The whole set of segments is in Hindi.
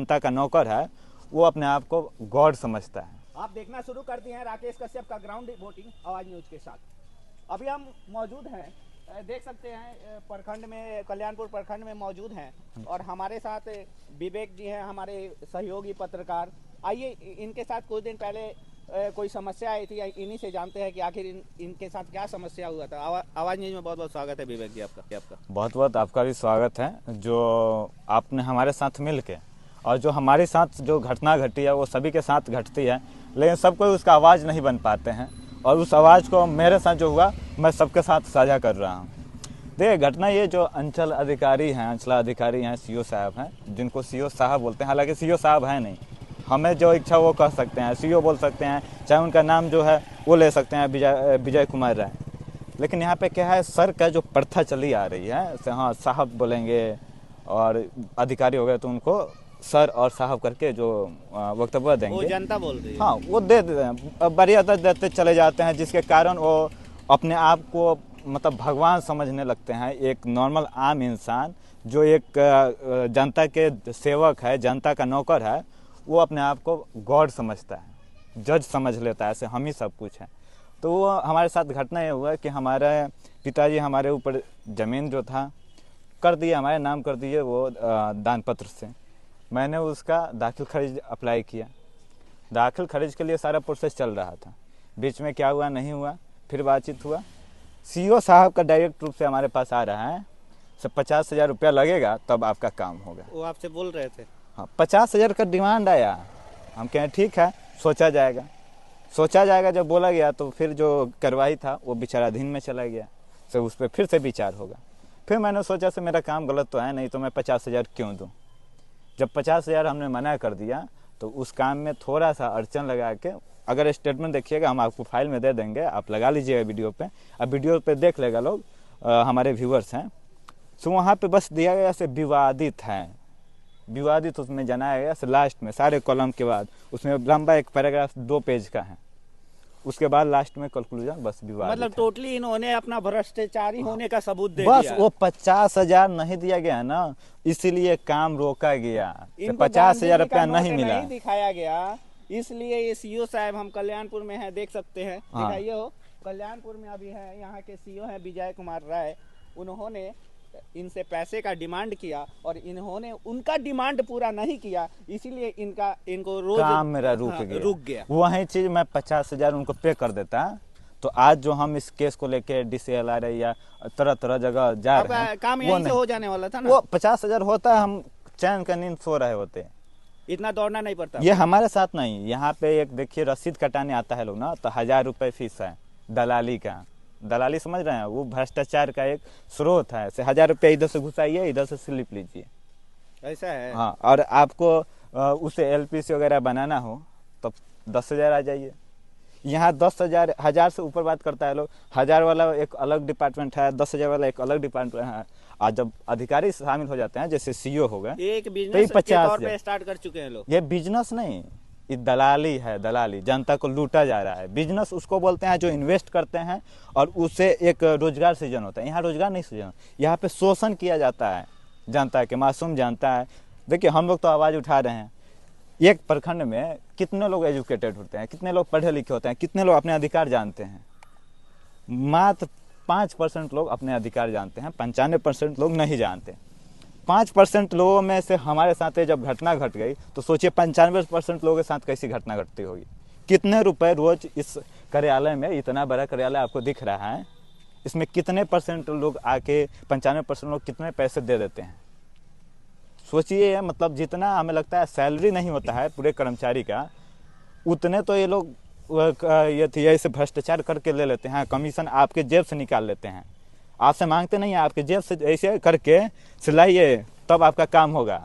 जनता का नौकर है वो अपने आप को गॉड समझता है। आप देखना शुरू कर दिए हैं राकेश कश्यप का ग्राउंड रिपोर्टिंग आवाज न्यूज के साथ। अभी हम मौजूद हैं, देख सकते हैं प्रखंड में, कल्याणपुर प्रखंड में मौजूद हैं और हमारे साथ विवेक जी हैं, हमारे सहयोगी पत्रकार। आइए इनके साथ कुछ दिन पहले कोई समस्या आई थी, इन्हीं से जानते हैं कि आखिर इनके साथ क्या समस्या हुआ था। आवाज न्यूज में बहुत बहुत स्वागत है विवेक जी आपका। बहुत बहुत आपका भी स्वागत है। जो आपने हमारे साथ मिल के और जो हमारे साथ जो घटना घटी है वो सभी के साथ घटती है, लेकिन सब कोई उसका आवाज़ नहीं बन पाते हैं और उस आवाज़ को मेरे साथ जो हुआ मैं सबके साथ साझा कर रहा हूँ। देखिए घटना ये जो अंचलाधिकारी हैं सीओ साहब हैं, जिनको सीओ साहब बोलते हैं, हालांकि सीओ साहब हैं नहीं, हमें जो इच्छा वो कह सकते हैं, सीओ बोल सकते हैं, चाहे उनका नाम जो है वो ले सकते हैं विजय कुमार राय। लेकिन यहाँ पे क्या है, सर का जो प्रथा चली आ रही है, हाँ साहब बोलेंगे और अधिकारी हो गए तो उनको सर और साहब करके जो वक्तव्य देंगे वो जनता बोल रही है, हाँ वो दे देते हैं, मर्यादा देते चले जाते हैं, जिसके कारण वो अपने आप को मतलब भगवान समझने लगते हैं। एक नॉर्मल आम इंसान जो एक जनता के सेवक है, जनता का नौकर है, वो अपने आप को गॉड समझता है, जज समझ लेता है, ऐसे हम ही सब कुछ हैं। तो वो हमारे साथ घटना ये हुआ कि हमारे पिताजी हमारे ऊपर ज़मीन जो था कर दिए, हमारे नाम कर दिए वो दान पत्र से। मैंने उसका दाखिल खारिज अप्लाई किया, दाखिल खारिज के लिए सारा प्रोसेस चल रहा था। बीच में क्या हुआ नहीं हुआ, फिर बातचीत हुआ, सीओ साहब का डायरेक्ट रूप से हमारे पास आ रहा है, सब 50,000 रुपया लगेगा तब आपका काम होगा। वो आपसे बोल रहे थे? हाँ 50,000 का डिमांड आया। हम कहें ठीक है, सोचा जाएगा। जब बोला गया तो फिर जो कार्रवाई था वो विचाराधीन में चला गया, तो उस पर फिर से विचार होगा। फिर मैंने सोचा से मेरा काम गलत तो है नहीं, तो मैं 50,000 क्यों दूँ। जब 50,000 हमने मना कर दिया तो उस काम में थोड़ा सा अड़चन लगा के, अगर स्टेटमेंट देखिएगा हम आपको फाइल में दे देंगे, आप लगा लीजिएगा वीडियो पे, अब वीडियो पे देख लेगा लोग, हमारे व्यूअर्स हैं। तो वहाँ पे बस दिया गया से विवादित उसमें जनाया गया से लास्ट में सारे कॉलम के बाद उसमें लंबा एक पैराग्राफ 2 पेज का है, उसके बाद लास्ट में कंक्लूजन बस विवादित। मतलब टोटली इन्होंने अपना भ्रष्टाचारी होने का सबूत दे बस दिया। वो 50,000 नहीं दिया गया ना, इसीलिए काम रोका गया। 50,000 रुपया नहीं मिला, नहीं दिखाया गया, इसलिए ये सीओ साहब, हम कल्याणपुर में हैं, देख सकते हैं, दिखाइए हो, कल्याणपुर में अभी है, यहाँ के सीओ हैं विजय कुमार राय। उन्होंने इनसे पैसे का डिमांड किया और इन्होंने उनका डिमांड पूरा नहीं किया, इसीलिए इनको रोज काम मेरा रुक गया। वही चीज मैं 50,000 उनको पे कर देता, तो आज जो हम इस केस को लेके DCLR या तरह जगह जा रहे हैं, काम यहीं से हो जाने वाला था ना। वो 50,000 होता है, हम चैन का नींद सो रहे होते, इतना दौड़ना नहीं पड़ता। ये हमारे साथ नहीं। यहाँ पे एक देखिए रसीद कटाने आता है लोग ना, तो 1,000 रुपये फीस है दलाली का। दलाली समझ रहे हैं, वो भ्रष्टाचार का एक स्रोत है। ऐसे 1,000 रुपया इधर से घुसाइए, इधर से स्लिप लीजिए, ऐसा है। हाँ, और आपको उसे LPC वगैरह बनाना हो तो 10,000 आ जाइए। यहाँ 10,000 से ऊपर बात करता है लोग। 1,000 वाला एक अलग डिपार्टमेंट है, 10,000 वाला एक अलग डिपार्टमेंट है। और जब अधिकारी शामिल हो जाते हैं, जैसे सीओ हो गए, एक बिजनेस के तौर पे स्टार्ट कर चुके हैं लोग। ये बिजनेस नहीं, ये दलाली है, दलाली। जनता को लूटा जा रहा है। बिजनेस उसको बोलते हैं जो इन्वेस्ट करते हैं और उससे एक रोजगार सृजन होता है। यहाँ रोजगार नहीं सृजन, यहाँ पे शोषण किया जाता है जनता के, मासूम जनता है। देखिए हम लोग तो आवाज़ उठा रहे हैं, एक प्रखंड में कितने लोग एजुकेटेड होते हैं, कितने लोग पढ़े लिखे होते हैं, कितने लोग अपने अधिकार जानते हैं। मात्र 5% लोग अपने अधिकार जानते हैं, 95% लोग नहीं जानते। 5% लोगों में से हमारे साथ जब घटना घट गई तो सोचिए 95% लोगों के साथ कैसी घटना घटती होगी। कितने रुपए रोज इस कार्यालय में, इतना बड़ा कार्यालय आपको दिख रहा है, इसमें कितने % लोग आके 95% लोग कितने पैसे दे देते हैं। सोचिए, मतलब जितना हमें लगता है सैलरी नहीं होता है पूरे कर्मचारी का, उतने तो ये लोग ये ऐसे भ्रष्टाचार करके ले लेते हैं। कमीशन आपके जेब से निकाल लेते हैं, आपसे मांगते नहीं है, आपके जेब से ऐसे करके सिलाइए तब आपका काम होगा,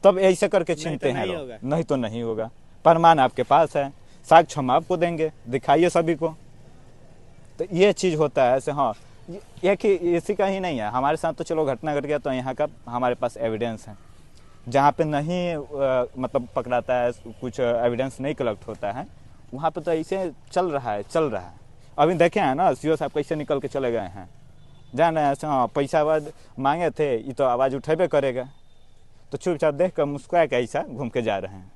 तब ऐसे करके छीनते हैं लोग, नहीं तो नहीं होगा। प्रमाण आपके पास है, साक्ष्य हम आपको देंगे, दिखाइए सभी को। तो ये चीज़ होता है ऐसे। हाँ, एक ही इसी का ही नहीं है, हमारे साथ तो चलो घटना घट गया तो यहाँ का हमारे पास एविडेंस है। जहाँ पे नहीं मतलब पकड़ाता है, कुछ एविडेंस नहीं कलेक्ट होता है, वहाँ पे तो ऐसे चल रहा है। अभी देखे हैं ना सीओ साहब कैसे निकल के चले गए हैं, जान रहे हैं। हाँ, पैसा बाद मांगे थे, ये तो आवाज़ उठेबे करेगा। तो चुपचाप देख कर मुस्कुरा के ऐसा घूम के जा रहे हैं।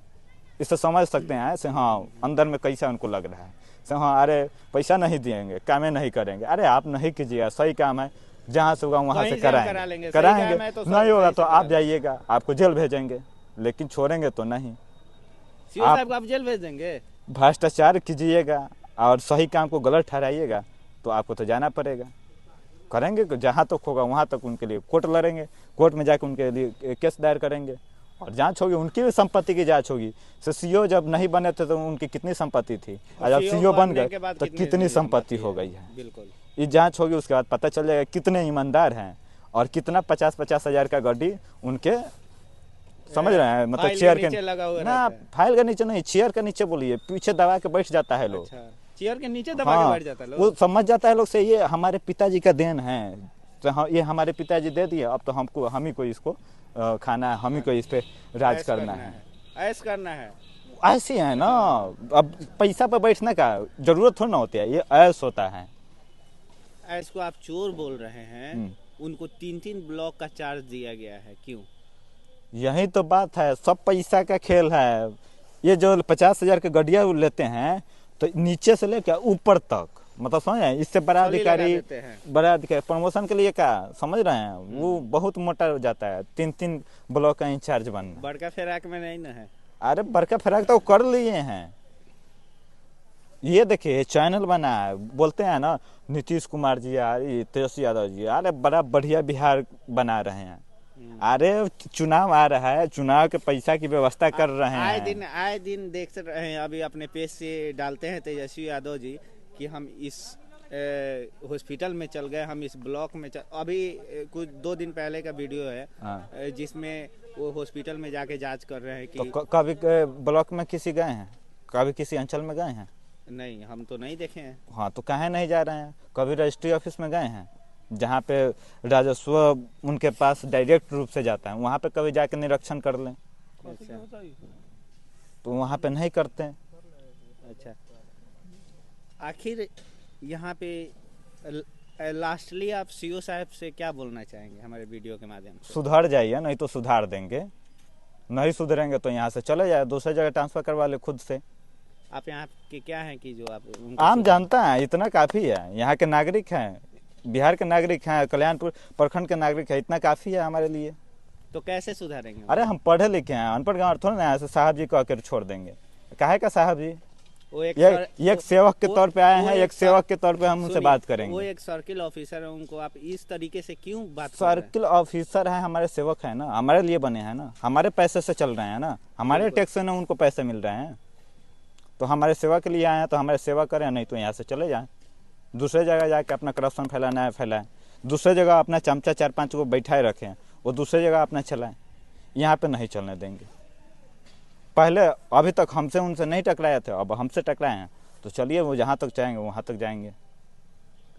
इससे समझ सकते हैं ऐसे, हाँ अंदर में कैसा उनको लग रहा है से, हाँ अरे पैसा नहीं देंगे, कामें नहीं करेंगे। अरे आप नहीं कीजिएगा, सही काम है, जहाँ से होगा वहाँ कहीं से से हम करा कराएंगे लेंगे, सही कराएंगे काम है तो नहीं होगा सही तो से आप करा जाइएगा, आपको जेल भेजेंगे, लेकिन छोड़ेंगे तो नहीं। सीओ साहब को आप जेल भेज देंगे? भ्रष्टाचार कीजिएगा और सही काम को गलत ठहराइएगा तो आपको तो जाना पड़ेगा। करेंगे जहाँ तक होगा वहाँ तक उनके लिए कोर्ट लड़ेंगे, कोर्ट में जाकर उनके लिए केस दायर करेंगे और जांच होगी, उनकी भी संपत्ति की जांच होगी। तो सीओ जब नहीं बने थे तो उनकी कितनी संपत्ति थी, और जब सीओ बन गए तो कितनी संपत्ति हो गई है। बिल्कुल, ये जांच होगी, उसके बाद पता चल जाएगा कितने ईमानदार हैं और कितना 50-50 हज़ार का गाड़ी उनके, समझ रहे हैं, मतलब चेयर के लगा हुआ ना, फाइल के नीचे नहीं, चेयर के नीचे बोलिए, पीछे दबा के बैठ जाता है लोग। अच्छा, चेयर के नीचे दबा के बैठ जाता है लोग। वो समझ जाता है लोग से ये हमारे पिताजी का देन है, तो हाँ ये हमारे पिताजी दे दिए, अब तो हमको हम ही को इसको खाना है, हम ही को इस पे राज करना है, ऐश करना है। ऐसे है ना। अब पैसा पे बैठने का जरूरत थोड़ी ना होती है, ये ऐश होता है। ऐश को आप चोर बोल रहे हैं, उनको 3-3 ब्लॉक का चार्ज दिया गया है, क्यों? यही तो बात है, सब पैसा का खेल है। ये जो 50,000 के गड्ढिया लेते हैं तो नीचे से लेकर ऊपर तक, मतलब समझे, इससे बड़ा अधिकारी प्रमोशन के लिए क्या समझ रहे हैं, वो बहुत मोटा हो जाता है, 3-3 ब्लॉक का इंचार्ज बनना। बड़का फिराक में नहीं ना है। अरे बड़का फिराक तो कर लिए हैं। ये देखिए चैनल बना है, बोलते हैं ना नीतीश कुमार जी यार, तेजस्वी यादव जी, अरे बड़ा बढ़िया बिहार बना रहे हैं। अरे चुनाव आ रहा है, चुनाव के पैसा की व्यवस्था कर रहे हैं। आए दिन देख रहे हैं, अभी अपने पेज से डालते हैं तेजस्वी यादव जी कि हम इस हॉस्पिटल में चल गए, हम इस ब्लॉक में अभी कुछ 2 दिन पहले का वीडियो है जिसमें वो हॉस्पिटल में जाके जांच कर रहे हैं कि तो कभी ब्लॉक में किसी गए हैं, कभी किसी अंचल में गए हैं? नहीं, हम तो नहीं देखे हैं। हाँ तो काहे नहीं जा रहे हैं? कभी रजिस्ट्री ऑफिस में गए हैं जहाँ पे राजस्व उनके पास डायरेक्ट रूप से जाता है, वहाँ पे कभी जाके निरीक्षण कर लें? तो वहाँ पे नहीं करते हैं। अच्छा, आखिर यहाँ पे लास्टली आप सीओ साहब से क्या बोलना चाहेंगे हमारे वीडियो के माध्यम से? सुधर जाइए, नहीं तो सुधार देंगे, नहीं सुधरेंगे तो यहाँ से चले जाए, दूसरी जगह ट्रांसफर करवा ले खुद से। आप यहाँ के क्या हैं कि जो आप आम जनता है, इतना काफ़ी है। यहाँ के नागरिक हैं, बिहार के नागरिक हैं, कल्याणपुर प्रखंड के नागरिक है, इतना काफ़ी है हमारे लिए। तो कैसे सुधारेंगे? अरे हम पढ़े लिखे हैं, अनपढ़ गाँव थोड़ा ना ऐसे साहब जी को आकर छोड़ देंगे। काहे का साहब जी, वो एक सेवक के तौर पे आए हैं, एक सेवक के तौर पे हम उनसे बात करेंगे। वो एक सर्किल ऑफिसर है, उनको आप इस तरीके से क्यों बात कर रहे हैं? सर्किल ऑफिसर है, हमारे सेवक है ना, हमारे लिए बने हैं ना, हमारे पैसे से चल रहे हैं ना, हमारे टैक्स से ना उनको पैसे मिल रहे हैं, तो हमारे सेवा के लिए आए हैं तो हमारे सेवा करें, नहीं तो यहाँ से चले जाएं। दूसरे जगह जाके अपना करप्शन फैलाना है फैलाएं, दूसरे जगह अपना चमचा 4-5 को बैठाए रखें, वो दूसरे जगह अपना चलाएं, यहाँ पे नहीं चलने देंगे। पहले अभी तक हमसे उनसे नहीं टकराए थे, अब हमसे टकराए हैं तो चलिए वो जहाँ तक चाहेंगे वहाँ तक जाएंगे।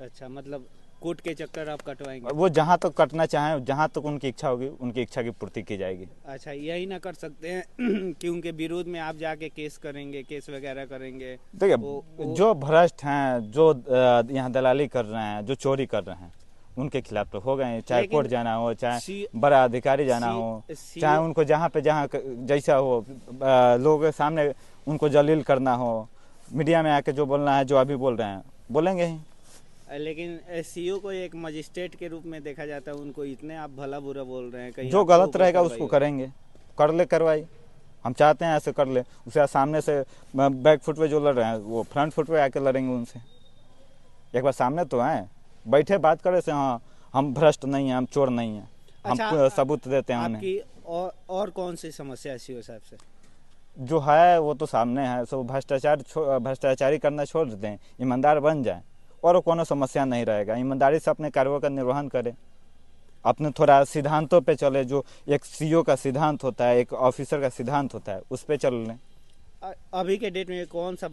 अच्छा, मतलब कोर्ट के चक्कर आप कटवाएंगे? वो जहाँ तक कटना चाहें, जहाँ तक उनकी इच्छा होगी, उनकी इच्छा की पूर्ति की जाएगी। अच्छा, यही ना कर सकते हैं कि उनके विरोध में आप जाके केस करेंगे, केस वगैरह करेंगे? देखिए जो भ्रष्ट हैं, जो यहाँ दलाली कर रहे हैं, जो चोरी कर रहे हैं, उनके खिलाफ तो हो गए, चाहे कोर्ट जाना हो, चाहे बड़ा अधिकारी जाना हो, चाहे उनको जहाँ पे जहाँ जैसा हो, लोगों के सामने उनको जलील करना हो, मीडिया में आके जो बोलना है, जो अभी बोल रहे हैं बोलेंगे ही। लेकिन सीओ को एक मजिस्ट्रेट के रूप में देखा जाता है, उनको इतने आप भला बुरा बोल रहे हैं, कहीं जो गलत रहेगा उसको करेंगे, कर ले कार्रवाई। हम चाहते हैं ऐसे कर ले, उसके सामने से बैक फुट पे जो लड़ रहे हैं वो फ्रंट फुट पे आके लड़ेंगे उनसे। एक बार सामने तो आए, बैठे बात करे से, हाँ हम भ्रष्ट नहीं हैं, हम चोर नहीं हैं, हम सबूत देते हैं उन्हें। आपकी और कौन सी समस्या है सीओ साहब से? जो है वो तो सामने है, सब भ्रष्टाचारी करना छोड़ देते हैं, ईमानदार बन जाए और कोनो समस्या नहीं रहेगा। ईमानदारी से अपने कार्यों का निर्वहन करें, अपने थोड़ा सिद्धांतों पे चले, जो एक सीओ का सिद्धांत होता है, एक ऑफिसर का सिद्धांत होता है, उस पे चल लें। अभी के डेट में कौन सा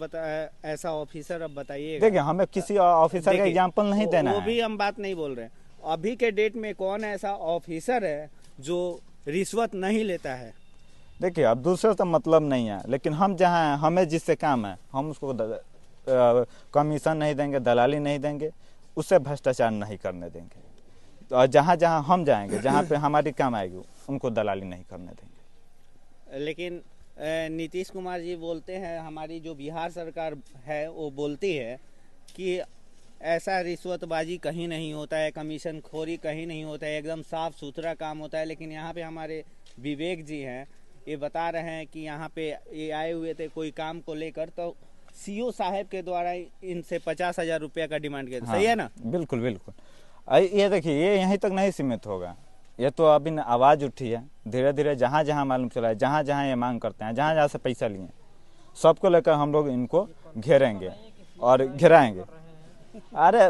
ऐसा ऑफिसर अब बताइए? देखिए हमें किसी ऑफिसर का एग्जाम्पल नहीं देना है, वो भी हम बात नहीं बोल रहे हैं। अभी के डेट में कौन ऐसा ऑफिसर है जो रिश्वत नहीं लेता है? देखिए अब दूसरे से मतलब नहीं है, लेकिन हम जहाँ हैं, हमें जिससे काम है, हम उसको कमीशन नहीं देंगे, दलाली नहीं देंगे, उससे भ्रष्टाचार नहीं करने देंगे। और जहाँ जहाँ हम जाएंगे, जहाँ पे हमारी काम आएगी, उनको दलाली नहीं करने देंगे। लेकिन नीतीश कुमार जी बोलते हैं, हमारी जो बिहार सरकार है वो बोलती है कि ऐसा रिश्वतबाजी कहीं नहीं होता है, कमीशन खोरी कहीं नहीं होता है, एकदम साफ सुथरा काम होता है। लेकिन यहाँ पे हमारे विवेक जी हैं, ये बता रहे हैं कि यहाँ पे ये आए हुए थे कोई काम को लेकर, तो सीओ साहब के द्वारा इनसे 50,000 रुपया का डिमांड किया था। हाँ, सही है ना? बिल्कुल बिल्कुल। ये देखिए, ये यहीं तक नहीं सीमित होगा, ये तो अभी आवाज़ उठी है, धीरे धीरे जहाँ जहाँ मालूम चला है, जहाँ जहाँ ये मांग करते हैं, जहाँ जहाँ से पैसा लिए, सबको लेकर हम लोग इनको घेरेंगे और घिराएंगे। अरे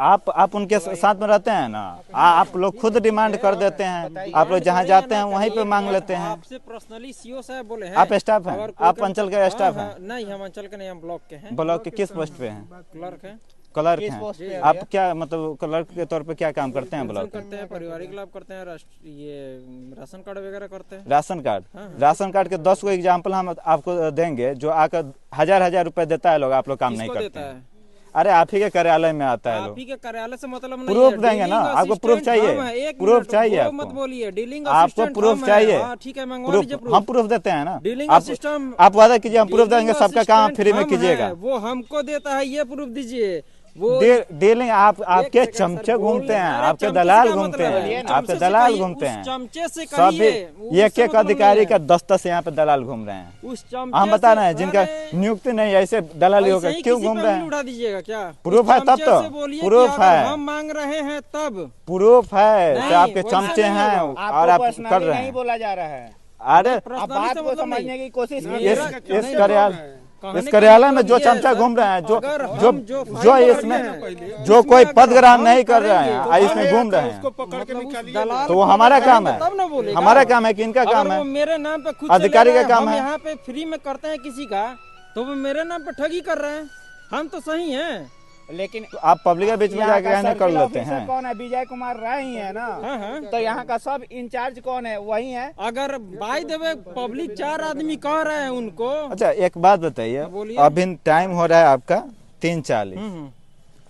आप उनके साथ में रहते हैं ना, आप लोग खुद डिमांड कर देते हैं, आप लोग जहाँ जाते हैं वहीं पे मांग लेते हैं। आपसे पर्सनली सीओ साहब बोले हैं, आप स्टाफ हैं? आप अंचल के स्टाफ हैं? नहीं, हम अंचल के नहीं, हम ब्लॉक के हैं। ब्लॉक के किस पोस्ट पे हैं? क्लर्क हैं। क्लर्क किस पोस्ट पे हैं? है आप भैया? क्या मतलब क्लर्क के तौर पे क्या काम करते हैं ब्लॉक में? करते हैं, पारिवारिक लाभ करते हैं, ये राशन कार्ड वगैरह करते हैं। राशन कार्ड, राशन कार्ड के 10 को एग्जाम्पल हम आपको देंगे, जो आकर हजार रुपए देता है लोग, आप लोग काम नहीं किसको करते देता हैं। है? अरे आप ही के कार्यालय में आता है आप लोग। ही के कार्यालय से मतलब नहीं प्रूफ है, देंगे ना, डीलिंग आपको प्रूफ असिस्टेंट चाहिए, हम हैं। एक प्रूफ मिनट, चाहिए वो आपको। मत बोलिए, डीलिंग आपको असिस्टेंट प्रूफ हम हैं। चाहिए? हाँ, ठीक है, मंगवा लीजिए हम प्रूफ। प्रूफ देते हैं ना। डीलिंग आप असिस्टेंट, आप वादा कीजिए, हम प्रूफ देंगे, डीलिंग सबका काम असिस्टेंट फ्री में हम कीजिएगा। हैं, वो हमको देता है, ये प्रूफ दीजिए। वो डीलिंग आपके एक सेकंड चमचे सर, घूमते हैं, अरे आपके चमचे से दलाल क्या घूमते मतलब है? हैं, चमचे आपके से दलाल कहिए, घूमते उस हैं। चमचे से सभी कहिए, एक उससे एक मतलब अधिकारी नहीं का है। 10 यहाँ पे दलाल घूम रहे हैं। उस चमचे हम बता रहे हैं से- जिनका अरे, नियुक्ति नहीं, ऐसे दलाली ऐसे होकर ही क्यों किसी घूम पे रहे उंगली हैं? उठा दीजिएगा क्या? प्रूफ उस है तब चमचे तो, से बोलिए कि प्रूफ अगर है। हम मांग रहे हैं तब प्रूफ है नहीं, कि आपके वैसे चमचे नहीं हैं होगा। और आप कर पर्सनली रहे नहीं हैं। बोला जा रहा है, अरे आप पर्सनली बात से को मतलब समझने नहीं। की कोशिश मेरा- कीजिए। इस नहीं कार्यालय कहने इस का कार्यालय में मतलब जो ये है चमचा सर, घूम रहे हैं, जो अगर जो हम जो फाइल इसमें करेंगे, जो कोई इसमें पद अगर ग्रहण हम नहीं कर रहे करेंगे, हैं, तो इसमें घूम रहे हैं, पकड़ के मतलब उस निकालिए। दलाल तो वो को हमारा करेंगे काम है, तब ना बोलेगा। हमारा काम है कि इनका अगर काम वो है। मेरे नाम पे खुद अधिकारी से ले का रहा है, काम हम है। यहाँ पे फ्री में करते हैं किसी का, तो वो मेरे नाम पे ठगी कर रहे हैं। हम तो सही हैं। लेकिन तो आप पब्लिक के बीच में यहाँ जाके का कहने कर सर्किल लेते ऑफिसर हैं। कौन है? विजय कुमार राय ही है ना। हाँ, हाँ। तो यहाँ का सब इंचार्ज कौन है? वही है। अगर बाय द वे पब्लिक 4 आदमी कह रहे हैं उनको। अच्छा एक बात बताइए, बोलिए। अभी टाइम हो रहा है आपका 3:40,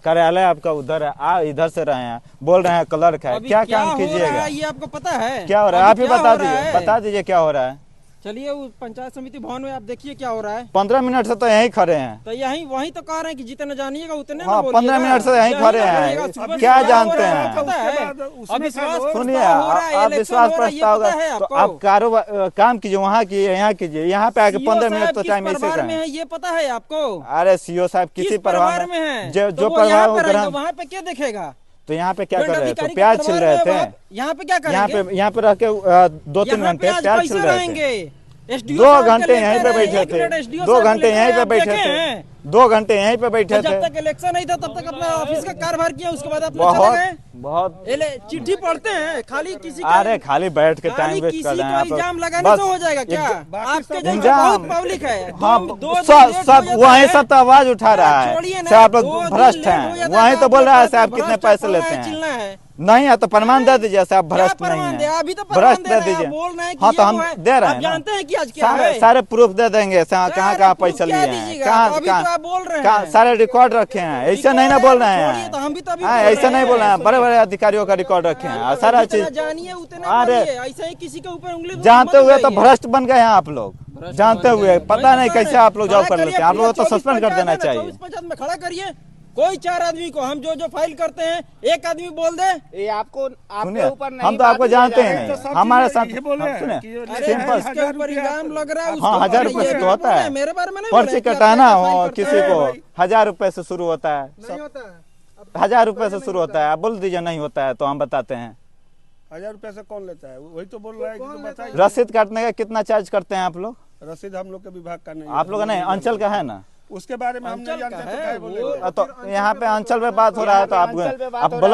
कार्यालय आपका उधर है, आप इधर से रहे हैं, बोल रहे हैं क्लर्क है, अभी क्या क्या काम हो रहा कीजिएगा? है ये आपको पता है? क्या हो रहा है? आप अभी ही क्या बता हो रहा दीजिए, है? बता दीजिए क्या हो रहा है। चलिए उस पंचायत समिति भवन में आप देखिए क्या हो रहा है। 15 मिनट से तो यहीं खड़े हैं। तो यही वही तो कह रहे हैं कि जितने जानिएगा उतने हाँ, ना बोलिएगा। 15 मिनट से यहीं खड़े हैं। बोलिएगा, सुबह क्या से जानते हो रहा है, हैं? आपको पता है? उसमें अब विश्वास क्या सुनिए, प्रस्ताव हो रहा है, आप इलेक्शन विश्वास हो रहा है, ये प्रस्ताव पता होगा है तो आपको? आप कारोबार काम कीजिए, वहाँ कीजिए, यहाँ कीजिए, यहाँ पे आके सीओ 15 मिनट साहब तो किस टाइम ऐसे परिवार में करें। है ये पता है आपको? अरे सीओ साहब किसी किस परिवार में है? जो तो वो परिवार यहाँ वो पे रहेगा, ग्रहण, वहाँ पे क्या देखेगा? तो यहाँ पे क्या कर रहे थे? दंडाधिकारी तो के प्याज छिल परिवार रहे में थे। वहाँ- यहाँ पे क्या यहाँ करेंगे? पे रह के 2-3 यहाँ घंटे पे आज प्याज कैसे छिल रहे थे। रहेंगे? SDO 2 साहब के घंटे लेकर यहीं पे आए, बैठे एक मिनट थे, SDO 2 साहब के घंटे लेकर यहीं आए, पे आप बैठे देखे थे, हैं? 2 घंटे यहीं पे बैठे जब थे। तक इलेक्शन नहीं था तब तक अपना ऑफिस का कार्यभार किया, उसके बाद अपने चले बहुत गए। बहुत चिट्ठी पढ़ते हैं खाली किसी अरे खाली बैठ के टाइम वेस्ट किसी कर रहे हैं को आप इल्जाम लोग। लगाने बस से हो जाएगा क्या? आपके जैसे इल्जाम- बहुत पब्लिक है। हाँ, दो सब दिन लेट सब हो जाता वहीं है। सब तो आवाज उठा रहा है छोड़िए ना, से आप लोग 2 दिन भ्रष्ट लेट हो हैं, जाता है, वहीं तो आप बोल रहा है से लोग आप कितने भ्रष्ट पैसे फलाना लेते है, चिल्ला हैं। है। नहीं है तो प्रमाण दे दीजिए से आप क्या भ्रष्ट प्रमाण नहीं दे? है, अभी तो प्रमाण भ्रष्ट दे दे रहे हैं, दीजिए। आप बोल रहे हैं कि हाँ तो ये हम वो है। दे रहे आप हैं ना। जानते हैं कि आज क्या है? सारे प्रूफ दे देंगे कहाँ कहाँ proof पैसे क्या लिए हैं, दीजिएगा? कहाँ अभी तो आप बोल रहे कहाँ हैं। सारे रिकॉर्ड रखे हैं, ऐसे नहीं ना बोल रहे छोड़िए, तो हैं। हम भी तो अभी हाँ, बोल ऐसे रहे नहीं बोल रहे हैं, हैं। बड़े बड़े अधिकारियों का रिकॉर्ड रखे हैं और सारा जितना चीज जानिए उतने अरे, बोलिए, ऐसे ही किसी के ऊपर उंगली जानते मत हुए तो उठाइए। भ्रष्ट बन गए हैं आप लोग, भ्रष्ट जानते बन हुए गए। पता वही नहीं तो कह कैसे रहे हैं। आप लोग जॉब कर खड़ा लेते हैं, आप करिए, लोगों को तो 24 सस्पेंड कर पंचायत देना है ना, चाहिए। 24 पंचायत में खड़ा करिए, कोई 4 आदमी को हम जो फाइल करते हैं एक आदमी बोल दे। ये आपको सुनिए, आपके ऊपर नहीं हम तो आपको बात किया जानते जा रहा है। हैं, हमारे साथ ये बोले हैं सुनिए, कि अरे सिंपल इसके ऊपर इल्जाम लग रहा है, उसके हाँ, ऊपर 1000 ये रुपए भी तो होता बोले, है, मेरे बारे में नहीं बोले पर्ची कि आप कटाना क्या हो फाइल करते किसी हैं। को 1000 रुपए से शुरू होता है, नहीं होता है। 1000 रुपए से शुरू होता है। आप बोल दीजिए नहीं होता है तो हम बताते हैं। 1000 रुपए से कौन लेता है? वही तो बोल रहा है कि तो बताइए। रसीद काटने का कितना चार्ज करते हैं आप लोग? रसीद हम लोग के विभाग का नहीं है। आप लोग नहीं, अंचल का है ना, उसके बारे में हम नहीं अंचल का जानते तो है, क्या वो- बोलेंगे? तो यहाँ पे अंचल पे बात हो रहा है तो अंचल पे बात आप हो ब्लॉक